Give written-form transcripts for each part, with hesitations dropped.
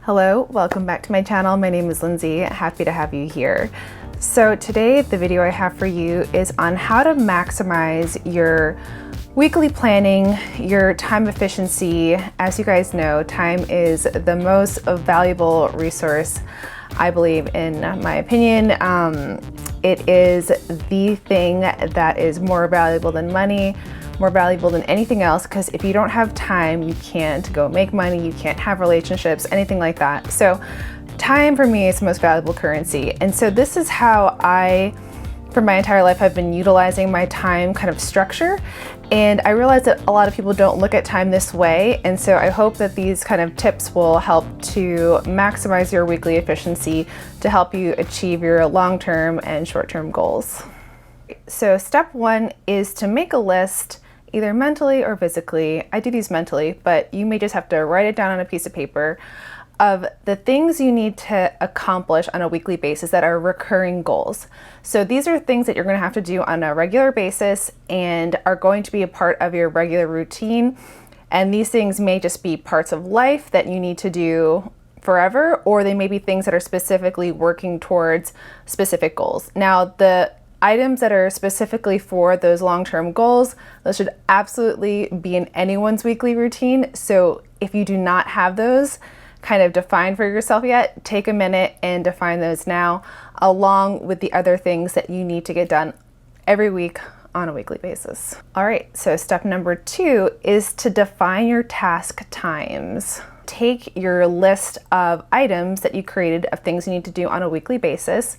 Hello, welcome back to my channel. My name is Lindsay. Happy to have you here. So today the video I have for you is on how to maximize your weekly planning, your time efficiency. As you guys know, time is the most valuable resource, I believe, in my opinion. It is the thing that is more valuable than money, more valuable than anything else, because if you don't have time, you can't go make money, you can't have relationships, anything like that. So time for me is the most valuable currency. And so this is how I, for my entire life, have been utilizing my time kind of structure. And I realize that a lot of people don't look at time this way. And so I hope that these kind of tips will help to maximize your weekly efficiency to help you achieve your long-term and short-term goals. So step one is to make a list, either mentally or physically. I do these mentally, but you may just have to write it down on a piece of paper of the things you need to accomplish on a weekly basis that are recurring goals. So these are things that you're going to have to do on a regular basis and are going to be a part of your regular routine. And these things may just be parts of life that you need to do forever, or they may be things that are specifically working towards specific goals. Now, the items that are specifically for those long-term goals, those should absolutely be in anyone's weekly routine. So if you do not have those kind of defined for yourself yet, take a minute and define those now, along with the other things that you need to get done every week on a weekly basis. All right, so step number 2 is to define your task times. Take your list of items that you created of things you need to do on a weekly basis.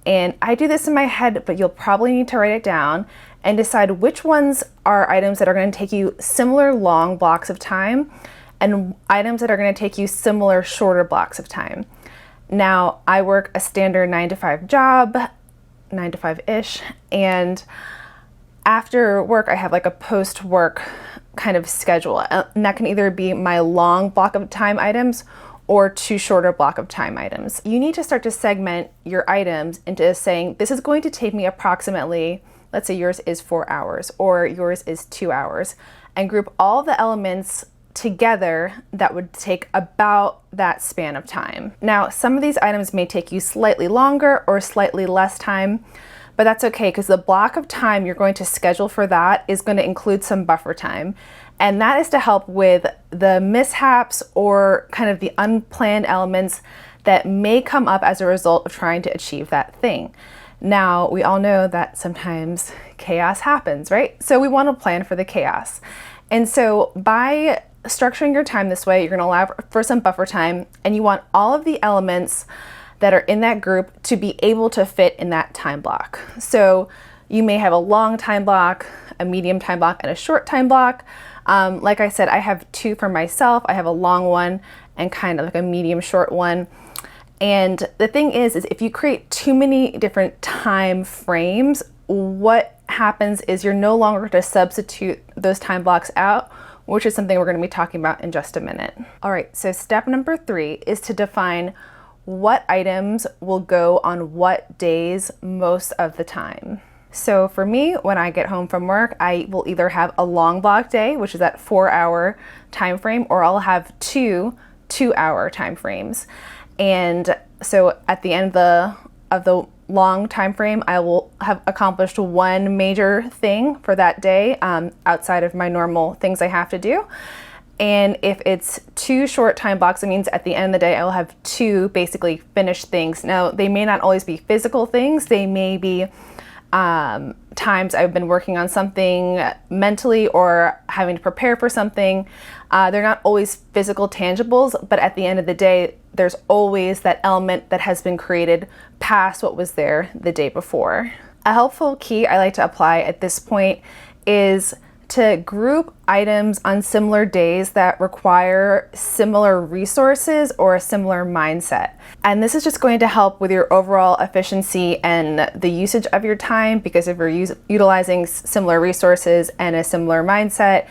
And I do this in my head, but you'll probably need to write it down and decide which ones are items that are going to take you similar long blocks of time and items that are going to take you similar shorter blocks of time. Now, I work a standard 9-to-5 job, 9 to 5-ish, and after work, I have like a post-work kind of schedule. And that can either be my long block of time items or 2 shorter block of time items. You need to start to segment your items into saying, this is going to take me approximately, let's say yours is 4 hours or yours is 2 hours, and group all the elements together that would take about that span of time. Now, some of these items may take you slightly longer or slightly less time, but that's okay, because the block of time you're going to schedule for that is going to include some buffer time. And that is to help with the mishaps or kind of the unplanned elements that may come up as a result of trying to achieve that thing. Now, we all know that sometimes chaos happens, right? So we want to plan for the chaos. And so by structuring your time this way, you're going to allow for some buffer time, and you want all of the elements that are in that group to be able to fit in that time block. So you may have a long time block, a medium time block, and a short time block. Like I said, I have 2 for myself. I have a long one and kind of like a medium short one. And the thing is if you create too many different time frames, what happens is you're no longer going to substitute those time blocks out, which is something we're going to be talking about in just a minute. All right, so step number 3 is to define what items will go on what days most of the time. So for me, when I get home from work, I will either have a long block day, which is that 4-hour time frame, or I'll have 2 2-hour time frames. And so at the end of the long time frame, I will have accomplished one major thing for that day outside of my normal things I have to do. And if it's 2 short time blocks, it means at the end of the day, I will have 2 basically finished things. Now, they may not always be physical things. They may be times I've been working on something mentally or having to prepare for something. They're not always physical tangibles, but at the end of the day, there's always that element that has been created past what was there the day before. A helpful key I like to apply at this point is to group items on similar days that require similar resources or a similar mindset. And this is just going to help with your overall efficiency and the usage of your time, because if you're utilizing similar resources and a similar mindset,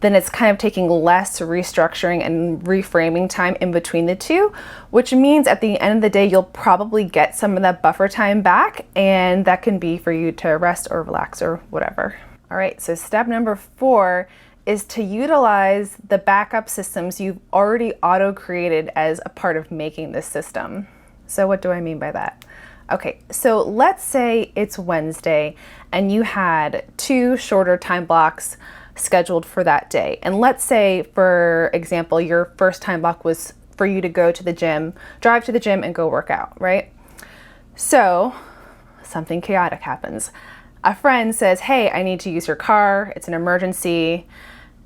then it's kind of taking less restructuring and reframing time in between the two, which means at the end of the day, you'll probably get some of that buffer time back, and that can be for you to rest or relax or whatever. All right, so step number 4 is to utilize the backup systems you've already auto-created as a part of making this system. So what do I mean by that? Okay, so let's say it's Wednesday and you had 2 shorter time blocks scheduled for that day. And let's say, for example, your first time block was for you to go to the gym, drive to the gym and go work out, right? So something chaotic happens. A friend says, hey, I need to use your car. It's an emergency.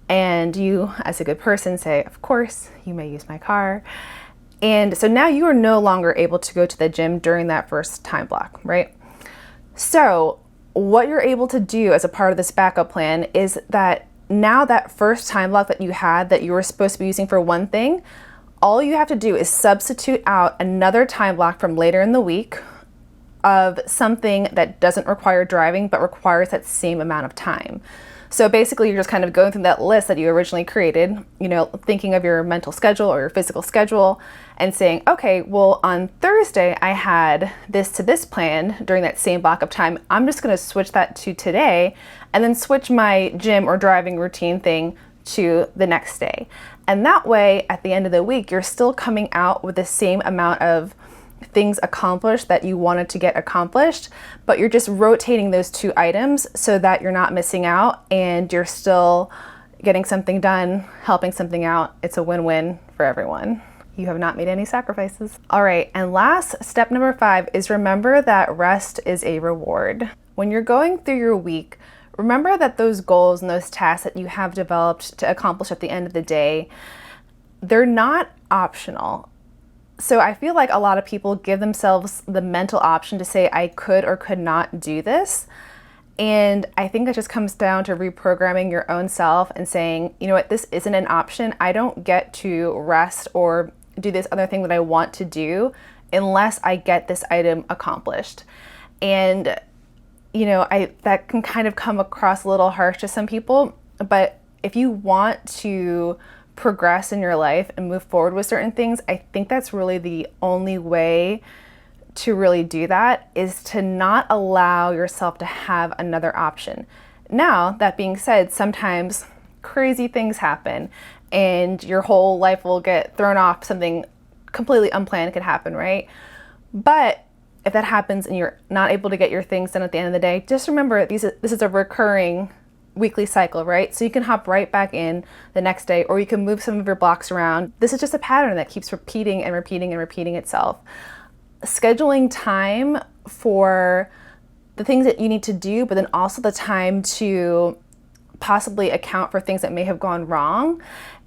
And you, as a good person, say, of course, you may use my car. And so now you are no longer able to go to the gym during that first time block, right? So what you're able to do as a part of this backup plan is that now that first time block that you had that you were supposed to be using for one thing, all you have to do is substitute out another time block from later in the week of something that doesn't require driving but requires that same amount of time. So basically you're just kind of going through that list that you originally created, you know, thinking of your mental schedule or your physical schedule and saying, okay, well, on Thursday I had this to this plan during that same block of time. I'm just going to switch that to today and then switch my gym or driving routine thing to the next day. And that way, at the end of the week, you're still coming out with the same amount of things accomplished that you wanted to get accomplished, but you're just rotating those 2 items so that you're not missing out and you're still getting something done, helping something out. It's a win-win for everyone. You have not made any sacrifices. All right, and last, step number 5 is remember that rest is a reward. When you're going through your week, remember that those goals and those tasks that you have developed to accomplish at the end of the day, they're not optional. So I feel like a lot of people give themselves the mental option to say, I could or could not do this. And I think that just comes down to reprogramming your own self and saying, you know what, this isn't an option. I don't get to rest or do this other thing that I want to do unless I get this item accomplished. And, you know, that can kind of come across a little harsh to some people, but if you want to progress in your life and move forward with certain things, I think that's really the only way to really do that, is to not allow yourself to have another option. Now, that being said, sometimes crazy things happen and your whole life will get thrown off. Something completely unplanned could happen, right? But if that happens and you're not able to get your things done at the end of the day, just remember this is a recurring weekly cycle, right? So you can hop right back in the next day, or you can move some of your blocks around. This is just a pattern that keeps repeating and repeating and repeating itself. Scheduling time for the things that you need to do, but then also the time to possibly account for things that may have gone wrong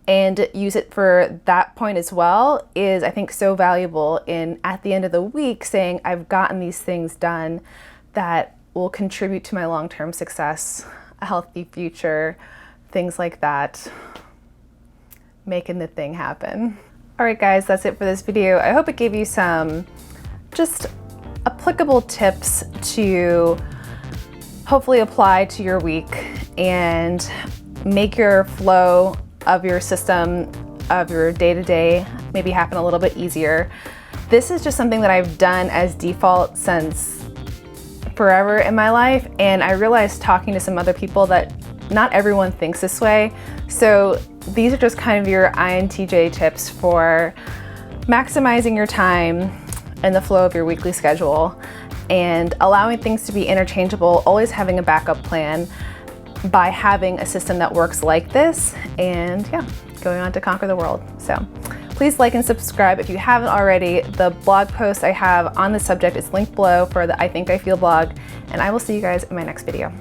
and use it for that point as well is, I think, so valuable in, at the end of the week, saying I've gotten these things done that will contribute to my long-term success, a healthy future, things like that, making the thing happen. All right, guys, that's it for this video. I hope it gave you some just applicable tips to hopefully apply to your week and make your flow of your system, of your day-to-day, maybe happen a little bit easier. This is just something that I've done as default since forever in my life, and I realized talking to some other people that not everyone thinks this way. So these are just kind of your INTJ tips for maximizing your time and the flow of your weekly schedule and allowing things to be interchangeable, always having a backup plan by having a system that works like this, and yeah, going on to conquer the world. So please like and subscribe if you haven't already. The blog post I have on the subject is linked below for the I Think I Feel blog, and I will see you guys in my next video.